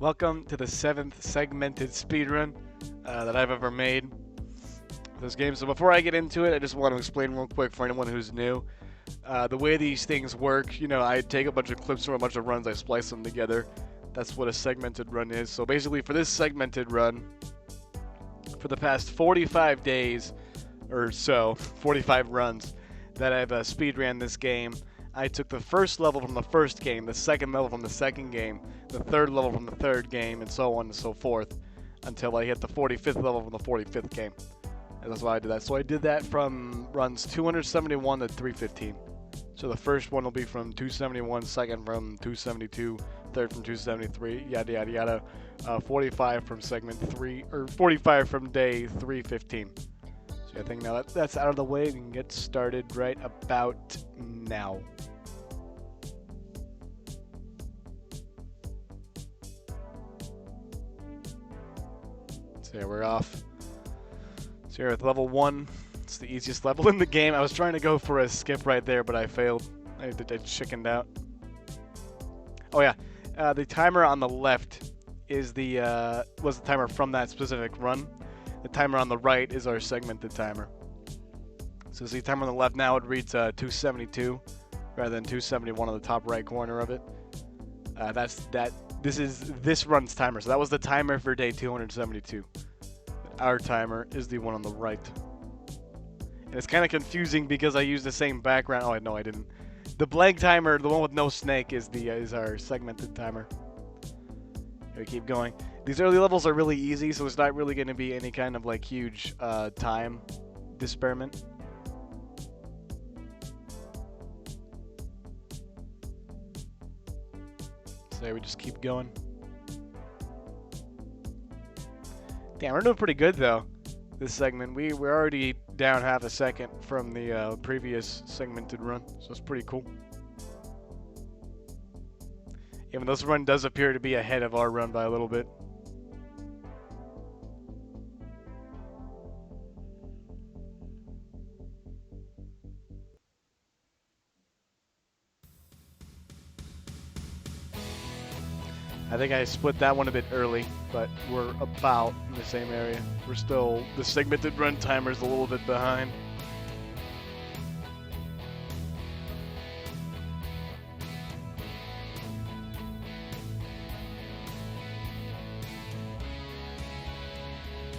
Welcome to the 7th segmented speedrun that I've ever made this game. So before I get into it, I just want to explain real quick for anyone who's new. The way these things work, I take a bunch of clips from a bunch of runs, I splice them together. That's what a segmented run is. So basically for this segmented run, for the past 45 days or so, 45 runs that I've speedran this game, I took the first level from the first game, the second level from the second game, the third level from the third game, and so on and so forth, until I hit the 45th level from the 45th game. And that's why I did that. So I did that from runs 271 to 315. So the first one will be from 271, second from 272, third from 273, yada yada yada. 45 from segment 3, or 45 from day 315. So I think now that's out of the way, we can get started right about now. So yeah, we're off. So here with level 1, it's the easiest level in the game. I was trying to go for a skip right there, but I failed. I chickened out. Oh yeah, the timer on the left is was the timer from that specific run. The timer on the right is our segmented timer. So see, the timer on the left now, it reads 272 rather than 271 on the top right corner of it. This is this run's timer. So that was the timer for day 272. Our timer is the one on the right. And it's kind of confusing because I use the same background. Oh, no, I didn't. The blank timer, the one with no snake, is our segmented timer. Here we keep going. These early levels are really easy, so it's not really going to be any kind of like huge time disparament. So we just keep going. Damn, we're doing pretty good though. This segment, we're already down half a second from the previous segmented run, so it's pretty cool. Even though this run does appear to be ahead of our run by a little bit. I think I split that one a bit early, but we're about in the same area. We're still, the segmented run timer's a little bit behind.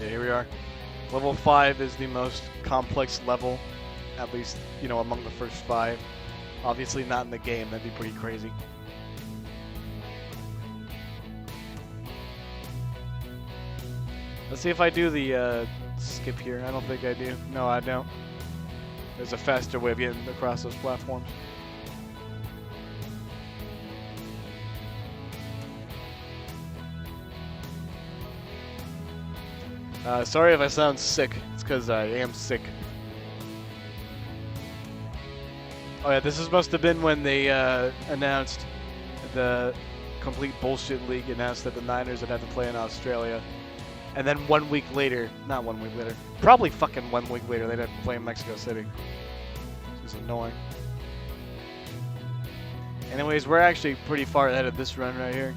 Yeah, here we are. Level 5 is the most complex level, at least, among the first 5. Obviously not in the game, that'd be pretty crazy. Let's see if I do the skip here. I don't think I do. No, I don't. There's a faster way of getting across those platforms. Sorry if I sound sick. It's because I am sick. Oh yeah, this must have been when they announced the complete bullshit league announced that the Niners would have to play in Australia. And then 1 week later, not 1 week later, probably fucking 1 week later, they'd have to play in Mexico City. This is annoying. Anyways, we're actually pretty far ahead of this run right here.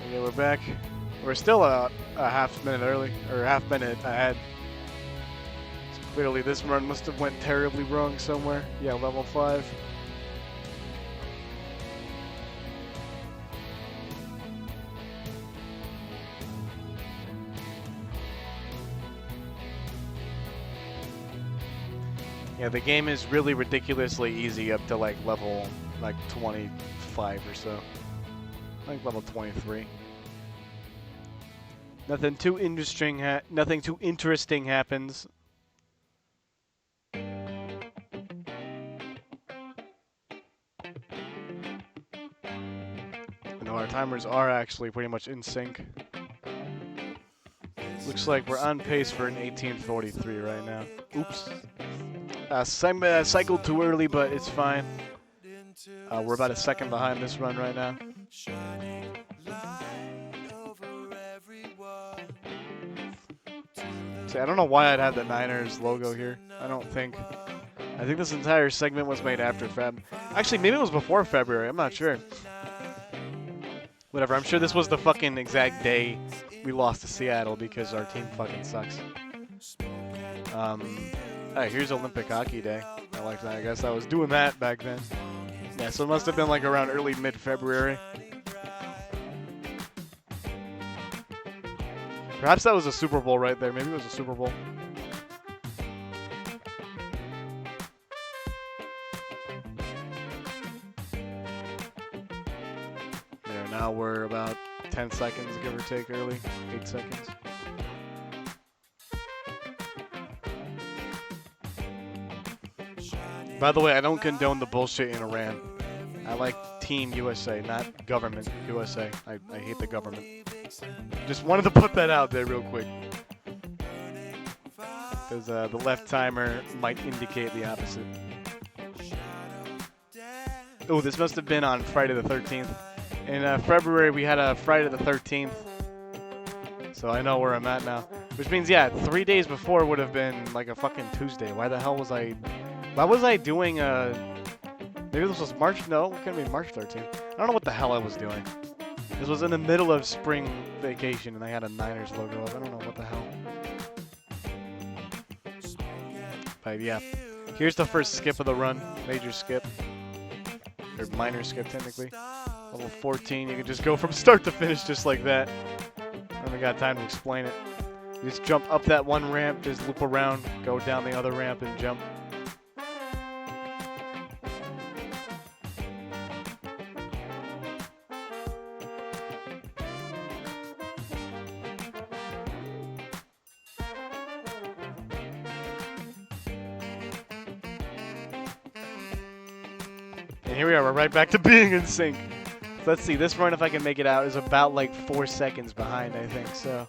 Okay, we're back. We're still a half minute early, or half minute ahead. Clearly this run must have went terribly wrong somewhere. Yeah, level 5. Yeah, the game is really ridiculously easy up to like level 25 or so. I think level 23. Nothing too interesting happens. Our timers are actually pretty much in sync. Looks like we're on pace for an 1843 right now. Oops. Cycled too early, but it's fine. We're about a second behind this run right now. See, I don't know why I'd have the Niners logo here. I don't think. I think this entire segment was made after Feb. Actually, maybe it was before February. I'm not sure. Whatever. I'm sure this was the fucking exact day we lost to Seattle because our team fucking sucks. Alright, here's Olympic Hockey Day. I like that. I guess I was doing that back then. Yeah, so it must have been like around early mid-February. Perhaps that was a Super Bowl right there. Maybe it was a Super Bowl. There, now we're about 10 seconds, give or take, early. 8 seconds. By the way, I don't condone the bullshit in Iran. I like Team USA, not Government USA. I hate the government. Just wanted to put that out there real quick. Because the left timer might indicate the opposite. Oh, this must have been on Friday the 13th. In February, we had a Friday the 13th. So I know where I'm at now. Which means, yeah, 3 days before would have been like a fucking Tuesday. Why the hell was I... Why was I doing maybe this was March? No, it couldn't be March 13th. I don't know what the hell I was doing. This was in the middle of spring vacation and I had a Niners logo up. I don't know what the hell. But yeah, here's the first skip of the run. Major skip. Or minor skip, technically. Level 14, you can just go from start to finish just like that. I haven't got time to explain it. You just jump up that one ramp, just loop around, go down the other ramp and jump. And here we are, we're right back to being in sync. So let's see, this run, if I can make it out, is about like 4 seconds behind, I think. So,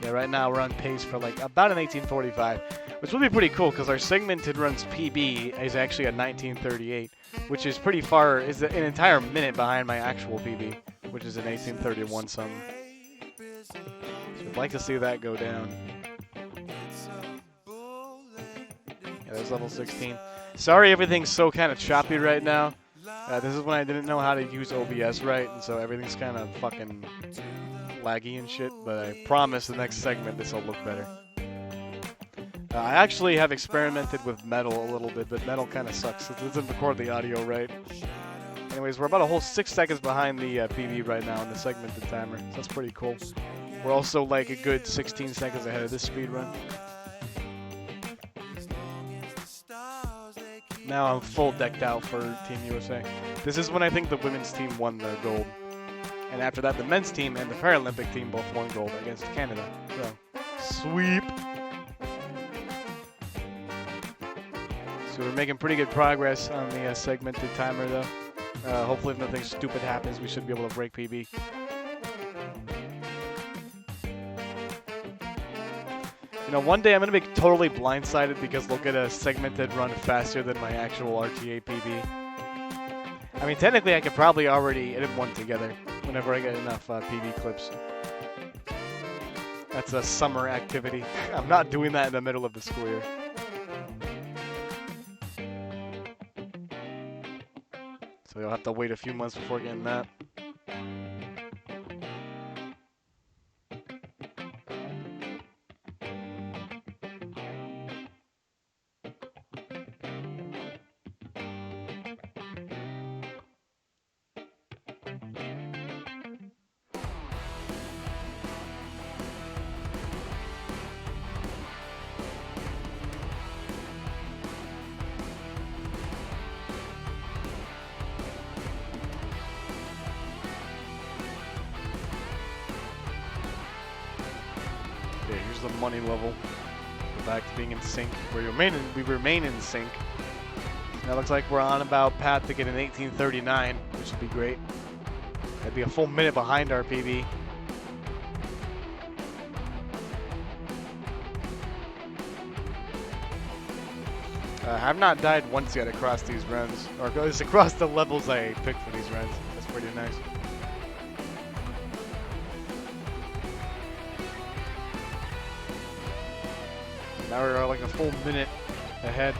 yeah, right now we're on pace for like about an 18:45, which will be pretty cool because our segmented runs PB is actually a 19:38, which is pretty far, is an entire minute behind my actual PB, which is an 18:31 something. So I'd like to see that go down. Yeah, there's level 16. Sorry everything's so kind of choppy right now. This is when I didn't know how to use OBS right, and so everything's kind of fucking laggy and shit, but I promise the next segment this will look better. I actually have experimented with metal a little bit, but metal kind of sucks. It doesn't record the audio right. Anyways, we're about a whole 6 seconds behind the PB right now in the segmented timer, so that's pretty cool. We're also like a good 16 seconds ahead of this speed run. Now I'm full decked out for Team USA. This is when I think the women's team won the gold. And after that, the men's team and the Paralympic team both won gold against Canada. So, sweep! So we're making pretty good progress on the segmented timer, though. Hopefully if nothing stupid happens, we should be able to break PB. You know, one day I'm going to be totally blindsided because they'll get a segmented run faster than my actual RTA PB. I mean, technically I could probably already edit one together whenever I get enough PB clips. That's a summer activity. I'm not doing that in the middle of the school year. So you'll have to wait a few months before getting that. Okay, here's the money level. We're back to being in sync. We remain in sync. Now looks like we're on about path to get an 18:39, which would be great. That'd be a full minute behind our PB. I have not died once yet across these runs, or at least across the levels I picked for these runs. That's pretty nice. Now we're like a full minute ahead.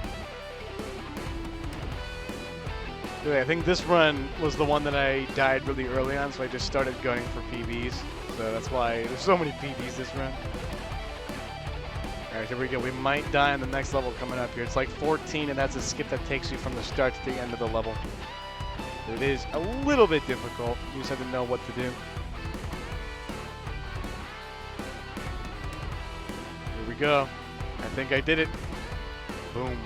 Really, I think this run was the one that I died really early on, so I just started gunning for PBs. So that's why there's so many PBs this run. Alright, here we go. We might die on the next level coming up here. It's like 14, and that's a skip that takes you from the start to the end of the level. It is a little bit difficult. You just have to know what to do. Here we go. I think I did it. Boom.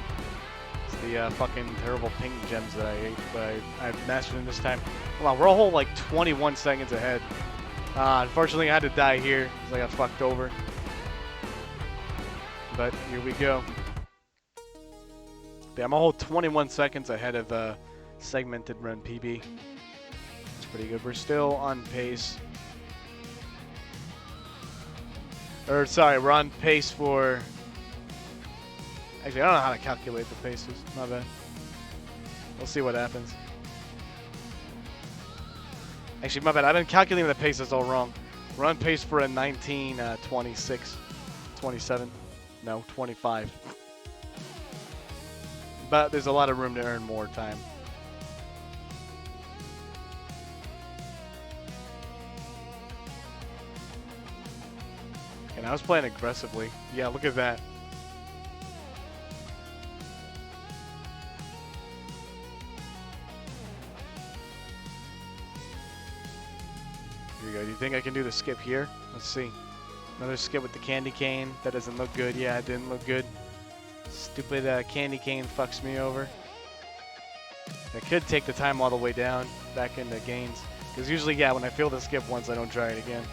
It's the fucking terrible pink gems that I ate, but I've mastered them this time. Hold on, we're a whole like 21 seconds ahead. Unfortunately, I had to die here because I got fucked over. But here we go. Yeah, I'm a whole 21 seconds ahead of segmented run PB. It's pretty good. We're still on pace. Or sorry, we're on pace for... Actually, I don't know how to calculate the paces. My bad. We'll see what happens. Actually, my bad. I've been calculating the paces all wrong. We're on pace for a 19:26, 27. No, 25. But there's a lot of room to earn more time. And I was playing aggressively. Yeah, look at that. Here we go. Do you think I can do the skip here? Let's see. Another skip with the candy cane. That doesn't look good. Yeah, it didn't look good. Stupid candy cane fucks me over. I could take the time all the way down back into gains. Because usually, yeah, when I fail the skip once, I don't try it again.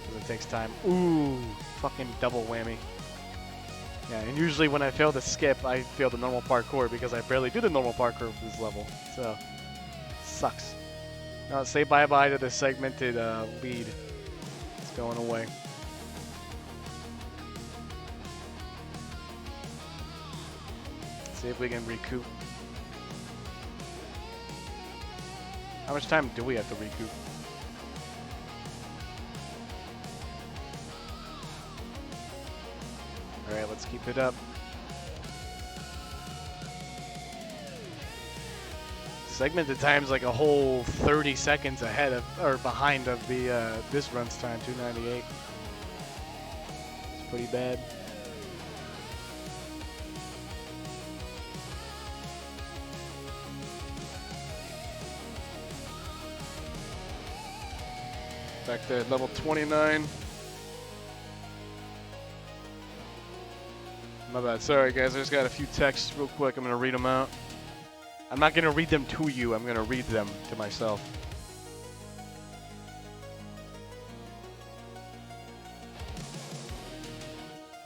Because it takes time. Ooh, fucking double whammy. Yeah, and usually when I fail the skip, I fail the normal parkour because I barely do the normal parkour for this level. So, sucks. Now, say bye-bye to the segmented lead. Going away. See if we can recoup. How much time do we have to recoup? Alright, let's keep it up. Segmented time's like a whole 30 seconds ahead of, or behind of the this run's time, 298. It's pretty bad. Back there at level 29. My bad. Sorry guys, I just got a few texts real quick. I'm gonna read them out. I'm not going to read them to you. I'm going to read them to myself.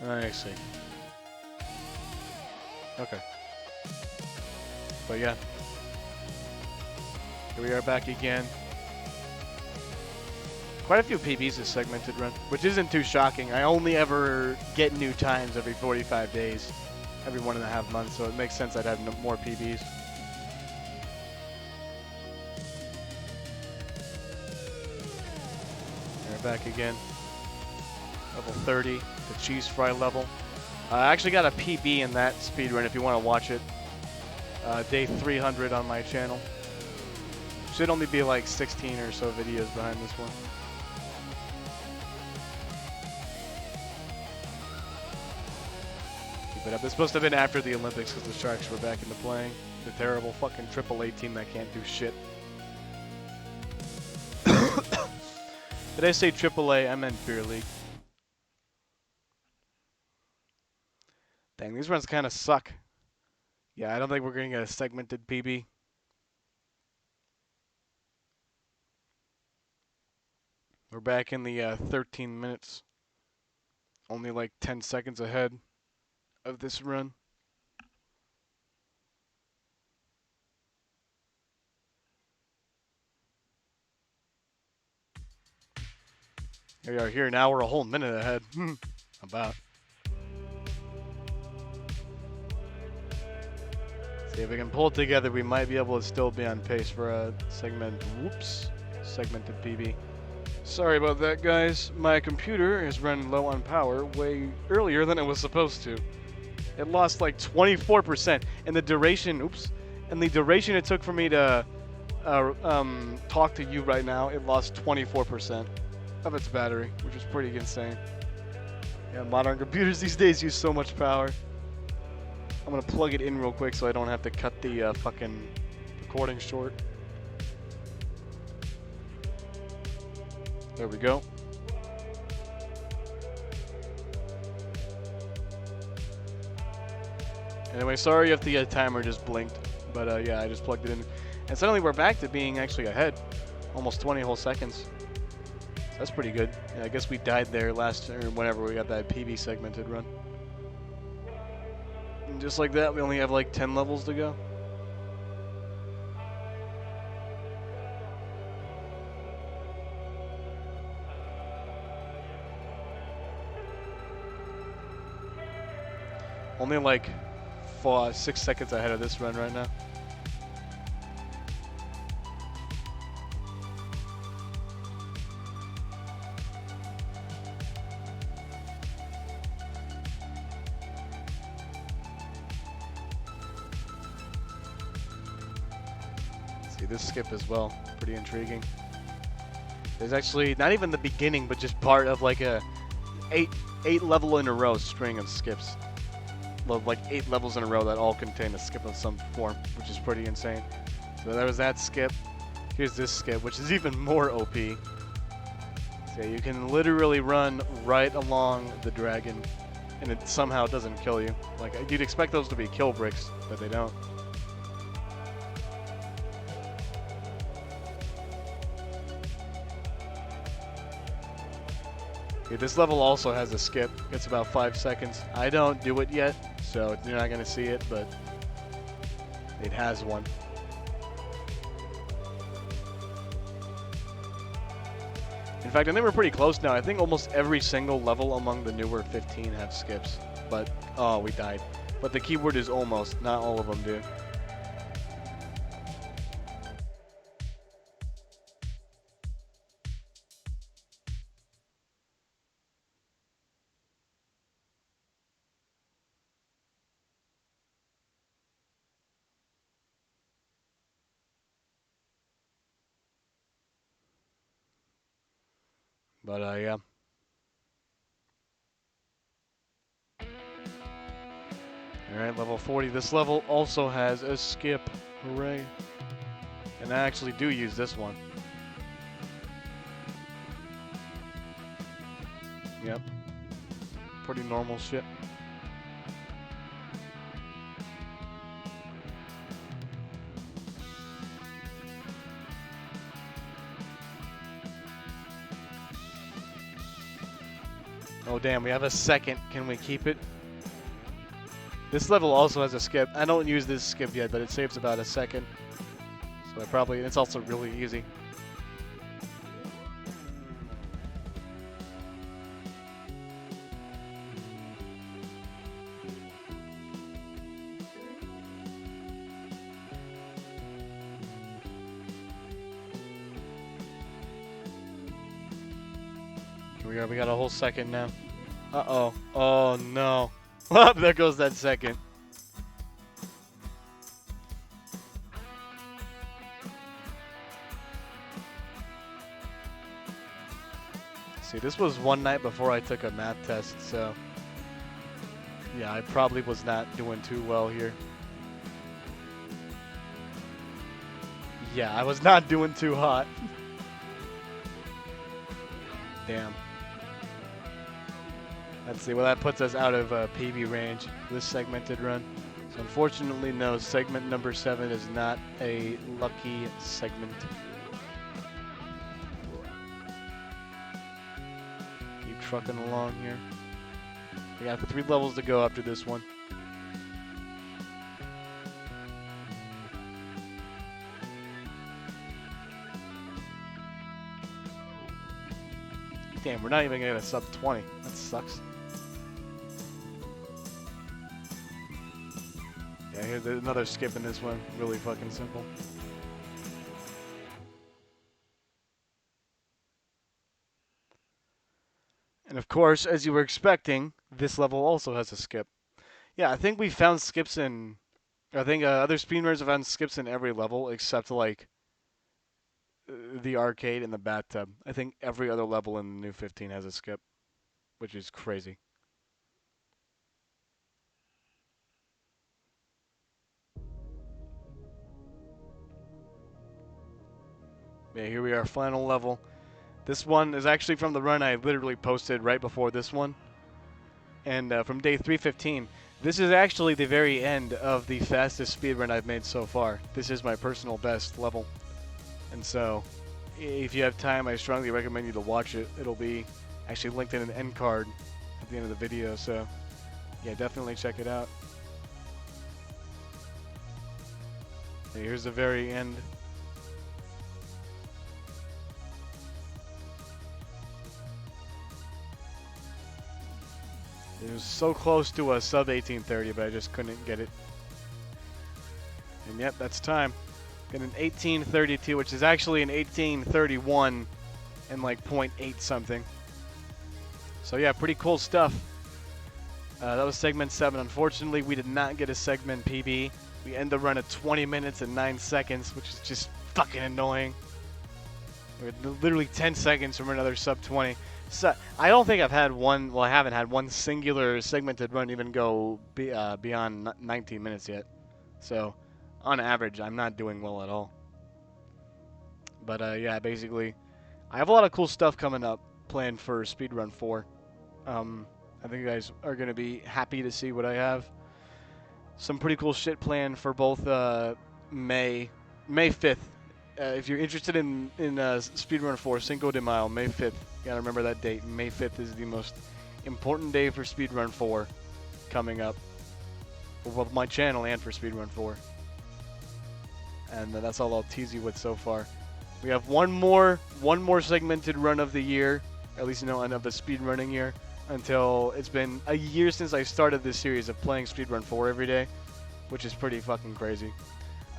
I see. Okay. But yeah. Here we are back again. Quite a few PBs this segmented run, which isn't too shocking. I only ever get new times every 45 days, every 1.5 months, so it makes sense I'd have more PBs. Back again. Level 30, the cheese fry level. I actually got a PB in that speedrun if you want to watch it. Day 300 on my channel. Should only be like 16 or so videos behind this one. Keep it up. It's supposed to have been after the Olympics because the Sharks were back into playing. The terrible fucking AAA team that can't do shit. Did I say AAA? I meant Beer League. Dang, these runs kind of suck. Yeah, I don't think we're going to get a segmented PB. We're back in the 13 minutes. Only like 10 seconds ahead of this run. Here we are here. Now we're a whole minute ahead. About. See if we can pull it together. We might be able to still be on pace for a segmented PB. Sorry about that, guys. My computer is running low on power way earlier than it was supposed to. It lost like 24%, and the duration, and the duration it took for me to talk to you right now, it lost 24% of its battery, which is pretty insane. Yeah, modern computers these days use so much power. I'm gonna plug it in real quick so I don't have to cut the fucking recording short. There we go. Anyway, sorry if the timer just blinked, but yeah, I just plugged it in. And suddenly we're back to being actually ahead. Almost 20 whole seconds. So that's pretty good. Yeah, I guess we died there last, or whenever we got that PB segmented run. And just like that, we only have like 10 levels to go. Only like 6 seconds ahead of this run right now. See this skip as well, pretty intriguing. There's actually not even the beginning, but just part of like a eight level in a row string of skips. Like 8 levels in a row that all contain a skip of some form, which is pretty insane. So there was that skip. Here's this skip, which is even more OP. So you can literally run right along the dragon, and it somehow doesn't kill you. Like you'd expect those to be kill bricks, but they don't. Okay, this level also has a skip. It's about 5 seconds. I don't do it yet, so you're not going to see it, but it has one. In fact, I think we're pretty close now. I think almost every single level among the newer 15 have skips. But, oh, we died. But the keyword is almost. Not all of them do. But, yeah. Alright, level 40. This level also has a skip. Hooray. And I actually do use this one. Yep. Pretty normal shit. Oh damn, we have a second. Can we keep it? This level also has a skip. I don't use this skip yet, but it saves about a second. So I probably, it's also really easy. We got a whole second now. Uh-oh. Oh, no. There goes that second. See, this was one night before I took a math test, so... yeah, I probably was not doing too well here. Yeah, I was not doing too hot. Damn. Let's see, well that puts us out of PB range, this segmented run. So unfortunately, no, segment number 7 is not a lucky segment. Keep trucking along here. We got 3 levels to go after this one. Damn, we're not even gonna get a sub 20. That sucks. Yeah, here's another skip in this one. Really fucking simple. And of course, as you were expecting, this level also has a skip. Yeah, I think we found skips in. I think other speedrunners have found skips in every level except like the arcade and the bathtub. I think every other level in the new 15 has a skip, which is crazy. Yeah, here we are, final level. This one is actually from the run I literally posted right before this one, and from day 315. This is actually the very end of the fastest speedrun I've made so far. This is my personal best level, and so if you have time, I strongly recommend you to watch it. It'll be actually linked in an end card at the end of the video, so yeah, definitely check it out. And here's the very end. It was so close to a sub 1830, but I just couldn't get it. And yep, that's time. Got an 1832, which is actually an 1831 and like 0.8 something. So yeah, pretty cool stuff. That was segment 7. Unfortunately, we did not get a segment PB. We end the run at 20 minutes and 9 seconds, which is just fucking annoying. We're literally 10 seconds from another sub 20. So I don't think I've had one. Well, I haven't had one singular segmented run even go beyond 19 minutes yet. So on average, I'm not doing well at all. But yeah, basically, I have a lot of cool stuff coming up planned for Speedrun 4. I think you guys are going to be happy to see what I have. Some pretty cool shit planned for both May 5th. If you're interested in Speedrun 4, Cinco de Mayo, May 5th. You gotta remember that date. May 5th is the most important day for Speedrun 4 coming up. For both my channel and for Speedrun 4. And that's all I'll tease you with so far. We have one more segmented run of the year, at least of the speedrunning year, until it's been a year since I started this series of playing Speedrun 4 every day, which is pretty fucking crazy.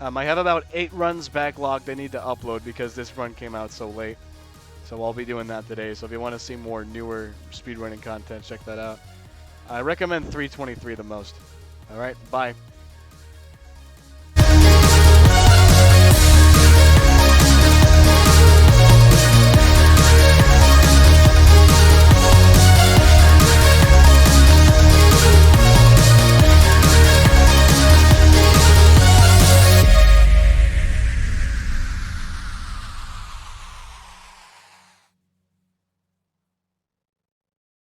I have about 8 runs backlogged I need to upload because this run came out so late. So I'll be doing that today. So if you want to see more newer speedrunning content, check that out. I recommend 323 the most. Alright, bye.